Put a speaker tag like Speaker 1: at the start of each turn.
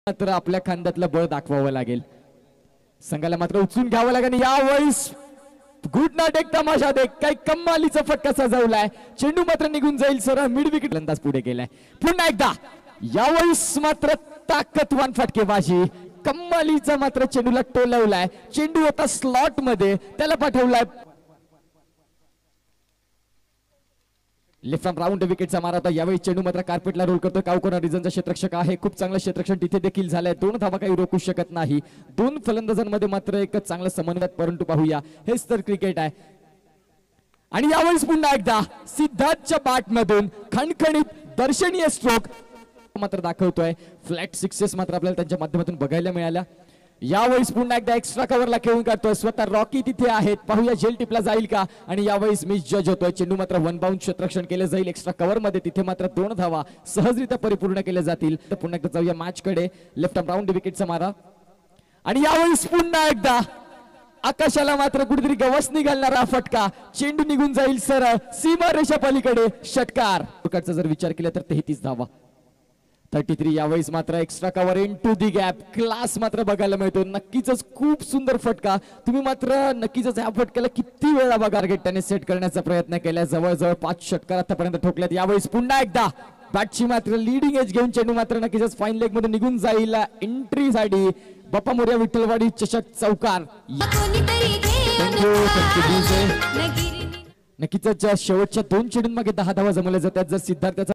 Speaker 1: मात्र आपल्या खांद्यातलं बळ दाखवावं लागेल, संघाला मात्र उचलून घ्यावं लागेल। यावेळेस गुड नाईट एक तमाशा देख, काही कमालीचा फटका सजवलाय, चेंडू मात्र निघून जाईल सरळ मिड विकेट, फलंदाज पुढे गेलाय पुन्हा एकदा। यावेळेस मात्र ताकदवान फटकेबाजी, कमालीचा मात्र चेंडूला टोलवलाय, चेंडू होता स्लॉट मध्ये, त्याला पाठवलाय लेफ्ट आर्म राऊंड विकेटचा मारा होता। यावेळी चेंडू मात्र कार्पेटला रोल करतो, काउकोना रिझनचा क्षेत्ररक्षक आहे, खूप चांगलं क्षेत्ररक्षण तिथे देखील झालंय, 2 धावा काही रोखू शकत नाही, 2 फलंदाजांमध्ये मात्र एक चांगलं समन्वय, परंतु पाहूया हेच तर क्रिकेट आहे। आणि यावेळेस पुन्हा एकदा सिद्धार्थच्या बॅट मधून खणखणीत दर्शनीय स्ट्रोक मात्र दाखवतोय, फ्लॅट सिक्सेस मात्र आपल्याला त्यांच्या माध्यमातून बघायला मिळाल्या। यावेळेस पुन्हा एकदा एक्स्ट्रा कव्हरला खेळून काढतोय, स्वतः रॉकी तिथे आहेत, पाहूया झेल टिपला जाईल का। आणि यावेळेस मिस जज होतोय, चेंडू मात्र वन बाउंड क्षेत्ररक्षण केले जाईल एक्स्ट्रा कव्हर मध्ये, तिथे मात्र 2 धावा सहजरित्या परिपूर्ण केले जातील। तर पुन्हा एकदा जाऊया मॅच कडे, लेफ्ट आर्म राऊंड विकेटचा मारा। आणि यावेळेस पुन्हा एकदा आकाशाला मात्र कुठेतरी गवसणी घालणारा फटका, चेंडू निघून जाईल सरळ सीमा रेषा पलीकडे, षटकार। जर विचार केला तर 33 धावा, 33। यावेळेस मात्र extra cover into the gap, class मात्र बघायला मिळतो, नक्कीच खूप सुंदर फटका। तुम्ही मात्र नक्कीच ह्या फटक्याला किती वेळा बघा टार्गेट त्याने सेट करण्याचा प्रयत्न केला, जवळजवळ 5 षटकार आतापर्यंत ठोकल्यात। यावेळेस पुन्हा एकदा बॅटची मात्र लीडिंग एज घेऊन चेंडू मात्र नक्कीच फाईन लेग मध्ये निघून जाईल एंट्री साठी, बाप्पा मोरया विठ्ठलवाडी चषक चौकार। नक्कीच शेवटच्या 2 चेंडूंमागे 10 धावा जमवल्या जातात, जर सिद्धार्थाचा